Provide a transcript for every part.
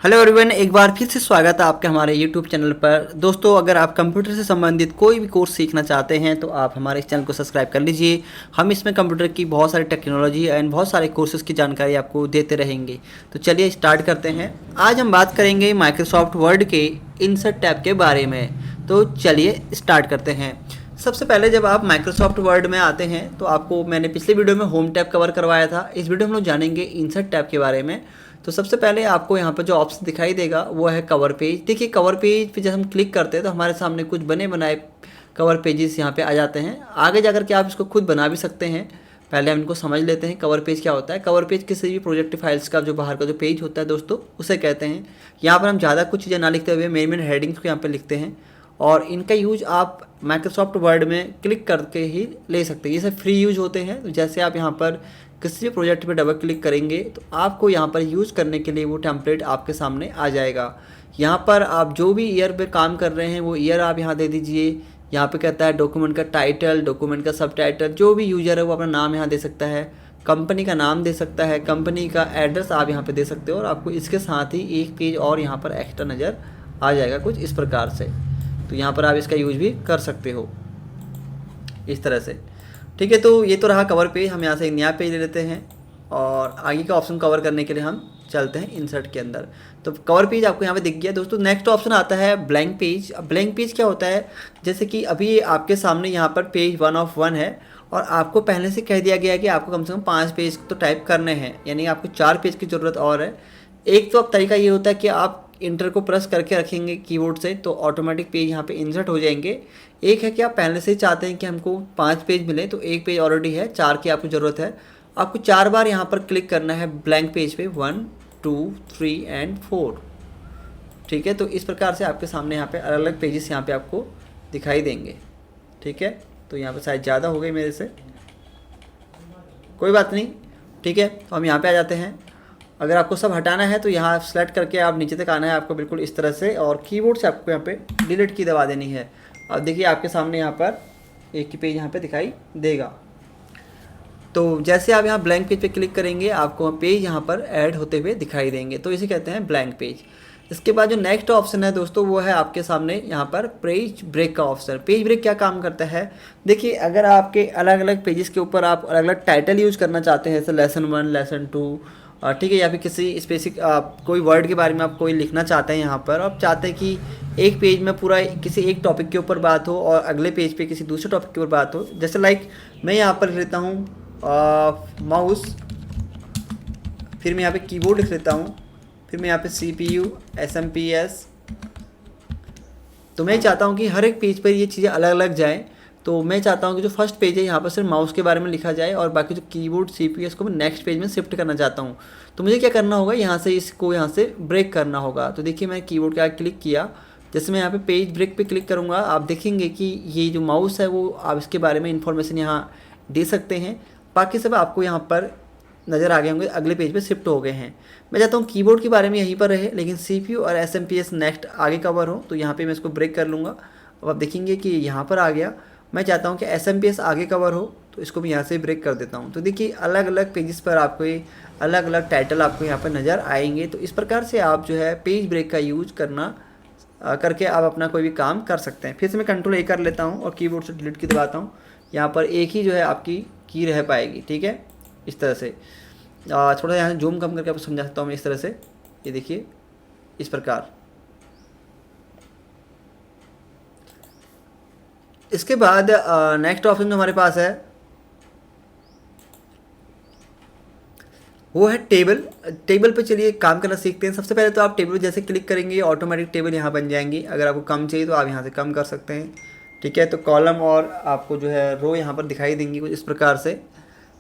Hello everyone, एक बार फिर से स्वागत है आपके हमारे यूट्यूब चैनल पर। दोस्तों, अगर आप कंप्यूटर से संबंधित कोई भी कोर्स सीखना चाहते हैं तो आप हमारे इस चैनल को सब्सक्राइब कर लीजिए। हम इसमें कंप्यूटर की बहुत सारी टेक्नोलॉजी एंड बहुत सारे कोर्सेज़ की जानकारी आपको देते रहेंगे। तो चलिए स्टार्ट करते हैं। आज हम बात करेंगे माइक्रोसॉफ्ट वर्ड के इंसर्ट टैब के बारे में। तो चलिए स्टार्ट करते हैं। सबसे पहले जब आप माइक्रोसॉफ्ट वर्ड में आते हैं तो आपको मैंने पिछले वीडियो में होम टैब कवर करवाया था। इस वीडियो में हम लोग जानेंगे इंसर्ट टैब के बारे में। तो सबसे पहले आपको यहाँ पर जो ऑप्शन दिखाई देगा वो है कवर पेज। देखिए, कवर पेज पे जब हम क्लिक करते हैं तो हमारे सामने कुछ बने बनाए कवर पेजेस यहाँ पे आ जाते हैं। आगे जाकर के आप इसको खुद बना भी सकते हैं। पहले हम इनको समझ लेते हैं कवर पेज क्या होता है। कवर पेज किसी भी प्रोजेक्ट फाइल्स का जो बाहर का जो पेज होता है दोस्तों, उसे कहते हैं। यहाँ पर हम ज़्यादा कुछ चीज़ें ना लिखते हुए मेन हेडिंग्स को यहाँ पर लिखते हैं और इनका यूज आप माइक्रोसॉफ्ट वर्ड में क्लिक करके ही ले सकते हैं। ये सब फ्री यूज होते हैं। तो जैसे आप यहाँ पर किसी भी प्रोजेक्ट पे डबल क्लिक करेंगे तो आपको यहाँ पर यूज़ करने के लिए वो टेम्पलेट आपके सामने आ जाएगा। यहाँ पर आप जो भी ईयर पे काम कर रहे हैं वो ईयर आप यहाँ दे दीजिए। यहाँ पे कहता है डॉक्यूमेंट का टाइटल, डॉक्यूमेंट का सब टाइटल, जो भी यूजर है वो अपना नाम यहाँ दे सकता है, कंपनी का नाम दे सकता है, कंपनी का एड्रेस आप यहाँ पे दे सकते हो और आपको इसके साथ ही एक पेज और यहाँ पर एक्स्ट्रा नज़र आ जाएगा कुछ इस प्रकार से। तो यहाँ पर आप इसका यूज भी कर सकते हो इस तरह से। ठीक है, तो ये तो रहा कवर पेज। हम यहाँ से एक नया पेज ले लेते हैं और आगे का ऑप्शन कवर करने के लिए हम चलते हैं इंसर्ट के अंदर। तो कवर पेज आपको यहाँ पे दिख गया दोस्तों। नेक्स्ट ऑप्शन आता है ब्लैंक पेज। अब ब्लैंक पेज क्या होता है, जैसे कि अभी आपके सामने यहाँ पर पेज 1 ऑफ 1 है और आपको पहले से कह दिया गया है कि आपको कम से कम 5 पेज तो टाइप करने हैं, यानी आपको 4 पेज की ज़रूरत और है। एक तो अब तरीका ये होता है कि आप इंटर को प्रेस करके रखेंगे कीबोर्ड से तो ऑटोमेटिक पेज यहाँ पे इंसर्ट हो जाएंगे। एक है कि आप पहले से ही चाहते हैं कि हमको 5 पेज मिले, तो एक पेज ऑलरेडी है, 4 की आपको ज़रूरत है। आपको 4 बार यहाँ पर क्लिक करना है ब्लैंक पेज पे, 1 2 3 एंड 4। ठीक है, तो इस प्रकार से आपके सामने यहाँ पे अलग अलग पेजेस यहाँ पे आपको दिखाई देंगे। ठीक है, तो यहाँ पे शायद ज़्यादा हो गई मेरे से, कोई बात नहीं। ठीक है, तो हम यहाँ पे आ जाते हैं। अगर आपको सब हटाना है तो यहाँ सेलेक्ट करके आप नीचे तक आना है आपको बिल्कुल इस तरह से और कीबोर्ड से आपको यहाँ पे डिलीट की दबा देनी है। अब देखिए आपके सामने यहाँ पर एक ही पेज यहाँ पे दिखाई देगा। तो जैसे आप यहाँ ब्लैंक पेज पे क्लिक करेंगे आपको पेज यहाँ पर ऐड होते हुए दिखाई देंगे, तो इसे कहते हैं ब्लैंक पेज। इसके बाद जो नेक्स्ट ऑप्शन है दोस्तों वो है आपके सामने यहाँ पर पेज ब्रेक का ऑप्शन। पेज ब्रेक क्या काम करता है, देखिए अगर आपके अलग अलग पेजेस के ऊपर आप अलग अलग टाइटल यूज़ करना चाहते हैं, जैसे लेसन 1, लेसन 2, ठीक है, या फिर किसी स्पेसिफिक कोई वर्ड के बारे में आप कोई लिखना चाहते हैं यहाँ पर, आप चाहते हैं कि एक पेज में पूरा किसी एक टॉपिक के ऊपर बात हो और अगले पेज पे किसी दूसरे टॉपिक के ऊपर बात हो। जैसे लाइक मैं यहाँ पर लिख लेता हूँ माउस, फिर मैं यहाँ पे कीबोर्ड लिख लेता हूँ, फिर मैं यहाँ पे CPU, SMPS। तो मैं चाहता हूँ कि हर एक पेज पर ये चीज़ें अलग अलग जाएँ। तो मैं चाहता हूँ कि जो फर्स्ट पेज है यहाँ पर सिर्फ माउस के बारे में लिखा जाए और बाकी जो कीबोर्ड CPU को मैं नेक्स्ट पेज में शिफ्ट करना चाहता हूँ। तो मुझे क्या करना होगा, यहाँ से इसको यहाँ से ब्रेक करना होगा। तो देखिए मैं कीबोर्ड का क्लिक किया, जैसे मैं यहाँ पे पेज ब्रेक पे क्लिक करूँगा आप देखेंगे कि ये जो माउस है वो आप इसके बारे में इंफॉर्मेशन यहाँ दे सकते हैं। बाकी सब आपको यहाँ पर नज़र आ गए होंगे, अगले पेज पे शिफ्ट हो गए हैं। मैं चाहता हूँ कीबोर्ड के बारे में यहीं पर रहे लेकिन CPU और SMPS नेक्स्ट आगे कवर हो, तो यहाँ पे मैं इसको ब्रेक कर लूँगा। अब आप देखेंगे कि यहाँ पर आ गया। मैं चाहता हूँ कि SMPS आगे कवर हो, तो इसको मैं यहाँ से ब्रेक कर देता हूँ। तो देखिए अलग अलग पेजेस पर आपको ये अलग अलग टाइटल आपको यहाँ पर नज़र आएंगे। तो इस प्रकार से आप जो है पेज ब्रेक का यूज करके आप अपना कोई भी काम कर सकते हैं। फिर से मैं Ctrl A कर लेता हूँ और कीबोर्ड से डिलीट की दबाता हूँ। यहाँ पर एक ही जो है आपकी की रह पाएगी। ठीक है, इस तरह से थोड़ा यहाँ जूम कम करके आपको समझा सकता हूँ मैं इस तरह से। ये देखिए इस प्रकार। इसके बाद नेक्स्ट ऑप्शन जो हमारे पास है वो है टेबल। टेबल पे चलिए काम करना सीखते हैं। सबसे पहले तो आप टेबल जैसे क्लिक करेंगे ऑटोमेटिक टेबल यहाँ बन जाएंगी। अगर आपको कम चाहिए तो आप यहाँ से कम कर सकते हैं। ठीक है, तो कॉलम और आपको जो है रो यहाँ पर दिखाई देंगी कुछ इस प्रकार से।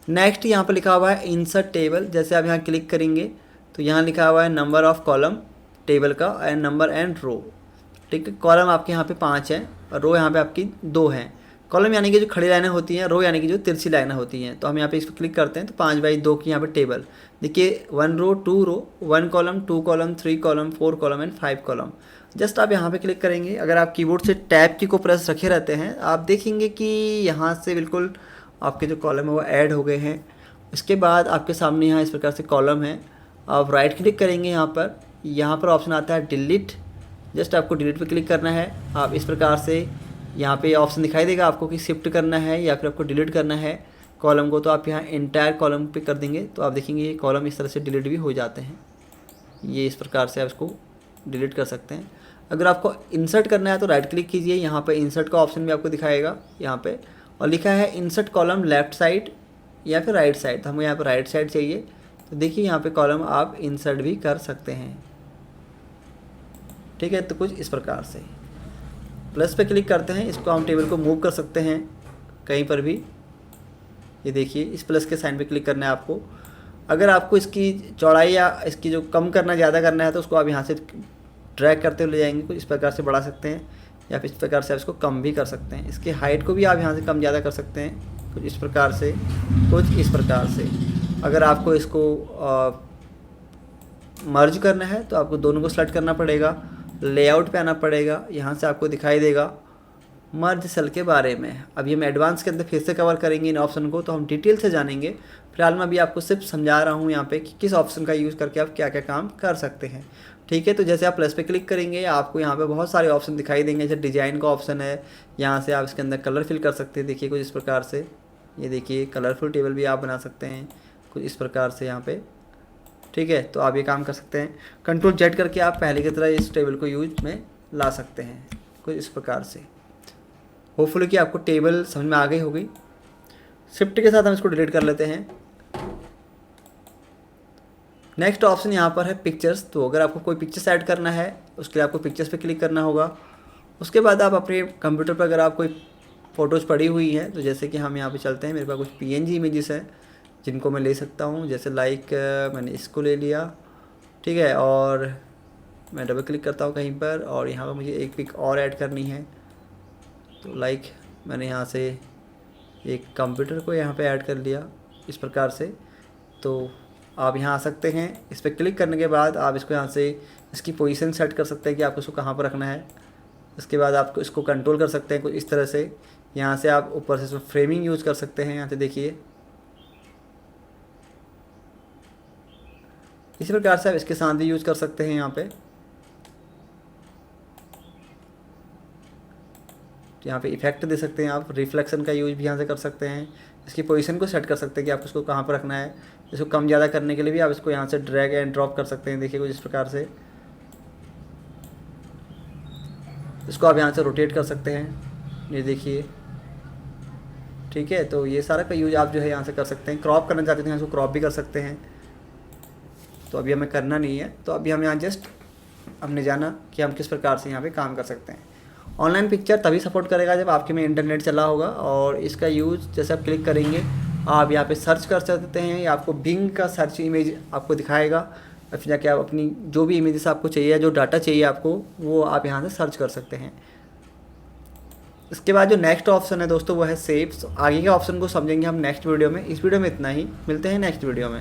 नेक्स्ट यहाँ पर लिखा हुआ है इंसर्ट टेबल। जैसे आप यहाँ क्लिक करेंगे तो यहाँ लिखा हुआ है नंबर ऑफ़ कॉलम टेबल का एंड नंबर एंड रो। ठीक है, कॉलम आपके यहाँ पे 5 है और रो यहाँ पे आपकी 2 हैं। कॉलम यानी कि जो खड़ी लाइनें होती हैं, रो यानी कि जो तिरछी लाइनें होती हैं। तो हम यहाँ पे इस पर क्लिक करते हैं तो 5/2 की यहाँ पे टेबल देखिए, 1 रो 2 रो 1 column 2 column 3 column 4 column and 5 column. Just आप यहाँ पे क्लिक करेंगे। अगर आप कीबोर्ड से टैब की को प्रेस रखे रहते हैं आप देखेंगे कि यहाँ से बिल्कुल आपके जो कॉलम है वो ऐड हो गए हैं। इसके बाद आपके सामने यहाँ इस प्रकार से कॉलम है। आप राइट क्लिक करेंगे यहाँ पर यहाँ पर ऑप्शन आता है डिलीट, जस्ट आपको डिलीट पे क्लिक करना है। आप इस प्रकार से यहाँ पे ऑप्शन दिखाई देगा आपको कि शिफ्ट करना है या फिर आपको डिलीट करना है कॉलम को, तो आप यहाँ एंटायर कॉलम पे कर देंगे तो आप देखेंगे ये कॉलम इस तरह से डिलीट भी हो जाते हैं। ये इस प्रकार से आप इसको डिलीट कर सकते हैं। अगर आपको इंसर्ट करना है तो राइट क्लिक कीजिए, यहाँ पर इंसर्ट का ऑप्शन भी आपको दिखाएगा यहाँ पे, और लिखा है इंसर्ट कॉलम लेफ्ट साइड या फिर राइट साइड, तो हमें यहाँ पर राइट साइड चाहिए। तो देखिए यहाँ पे कॉलम आप इंसर्ट भी कर सकते हैं, ठीक है। तो कुछ इस प्रकार से प्लस पे क्लिक करते हैं, इसको हम टेबल को मूव कर सकते हैं कहीं पर भी। ये देखिए इस प्लस के साइन पे क्लिक करना है आपको। अगर आपको इसकी चौड़ाई या इसकी जो कम करना ज़्यादा करना है तो उसको आप यहाँ से ड्रैग करते हुए ले जाएंगे, कुछ इस प्रकार से बढ़ा सकते हैं या फिर इस प्रकार से आप इसको कम भी कर सकते हैं। इसकी हाइट को भी आप यहाँ से कम ज़्यादा कर सकते हैं, कुछ इस प्रकार से, कुछ इस प्रकार से। अगर आपको इसको मर्ज करना है तो आपको दोनों को सेलेक्ट करना पड़ेगा, लेआउट पे आना पड़ेगा, यहाँ से आपको दिखाई देगा मर्ज सेल के बारे में। अभी हम एडवांस के अंदर फिर से कवर करेंगे इन ऑप्शन को, तो हम डिटेल से जानेंगे। फिलहाल मैं अभी आपको सिर्फ समझा रहा हूँ यहाँ पे कि किस ऑप्शन का यूज़ करके आप क्या क्या काम कर सकते हैं, ठीक है। तो जैसे आप प्लस पे क्लिक करेंगे आपको यहाँ पे बहुत सारे ऑप्शन दिखाई देंगे। जैसे डिज़ाइन का ऑप्शन है, यहाँ से आप इसके अंदर कलर फिल कर सकते हैं। देखिए कुछ इस प्रकार से, ये देखिए कलरफुल टेबल भी आप बना सकते हैं कुछ इस प्रकार से यहाँ पे, ठीक है। तो आप ये काम कर सकते हैं। कंट्रोल जेड करके आप पहले की तरह इस टेबल को यूज में ला सकते हैं कुछ इस प्रकार से। होपफुली कि आपको टेबल समझ में आ गई होगी। शिफ्ट के साथ हम इसको डिलीट कर लेते हैं। नेक्स्ट ऑप्शन यहाँ पर है पिक्चर्स। तो अगर आपको कोई पिक्चर्स ऐड करना है उसके लिए आपको पिक्चर्स पे क्लिक करना होगा। उसके बाद आप अपने कंप्यूटर पर अगर आप कोई फ़ोटोज़ पड़ी हुई हैं, तो जैसे कि हम यहाँ पे चलते हैं, मेरे पास कुछ PNG इमेजेस हैं जिनको मैं ले सकता हूँ। जैसे लाइक मैंने इसको ले लिया, ठीक है, और मैं डबल क्लिक करता हूँ कहीं पर और यहाँ पर मुझे एक पिक और ऐड करनी है। तो लाइक मैंने यहाँ से एक कंप्यूटर को यहाँ पे ऐड कर लिया इस प्रकार से। तो आप यहाँ आ सकते हैं, इस पर क्लिक करने के बाद आप इसको यहाँ से इसकी पोजीशन सेट कर सकते हैं कि आपको इसको कहाँ पर रखना है। इसके बाद आपको इसको कंट्रोल कर सकते हैं कुछ इस तरह से। यहाँ से आप ऊपर से इसको फ्रेमिंग यूज़ कर सकते हैं। यहाँ से देखिए इसी प्रकार से आप इसके साथ भी यूज़ कर सकते हैं। यहाँ पे इफेक्ट दे सकते हैं आप, रिफ्लेक्शन का यूज़ भी यहाँ से कर सकते हैं। इसकी पोजीशन को सेट कर सकते हैं कि आपको इसको कहाँ पर रखना है। इसको कम ज़्यादा करने के लिए भी आप इसको यहाँ से ड्रैग एंड ड्रॉप कर सकते हैं। देखिए कुछ इस प्रकार से इसको आप यहाँ से रोटेट कर सकते हैं, ये देखिए, ठीक है। तो ये सारा का यूज आप जो है यहाँ से कर सकते हैं। क्रॉप करना चाहते हैं इसको क्रॉप भी कर सकते हैं। तो अभी हमें करना नहीं है, तो अभी हम यहाँ जस्ट हमने जाना कि हम किस प्रकार से यहाँ पे काम कर सकते हैं। ऑनलाइन पिक्चर तभी सपोर्ट करेगा जब आपके में इंटरनेट चला होगा। और इसका यूज़ जैसे आप क्लिक करेंगे आप यहाँ पे सर्च कर सकते हैं, या आपको बिंग का सर्च इमेज आपको दिखाएगा, और फिर जाके आप अपनी जो भी इमेजेस आपको चाहिए, जो डाटा चाहिए आपको, वो आप यहाँ से सर्च कर सकते हैं। इसके बाद जो नेक्स्ट ऑप्शन है दोस्तों वो है सेव्स। आगे के ऑप्शन को समझेंगे हम नेक्स्ट वीडियो में। इस वीडियो में इतना ही, मिलते हैं नेक्स्ट वीडियो में।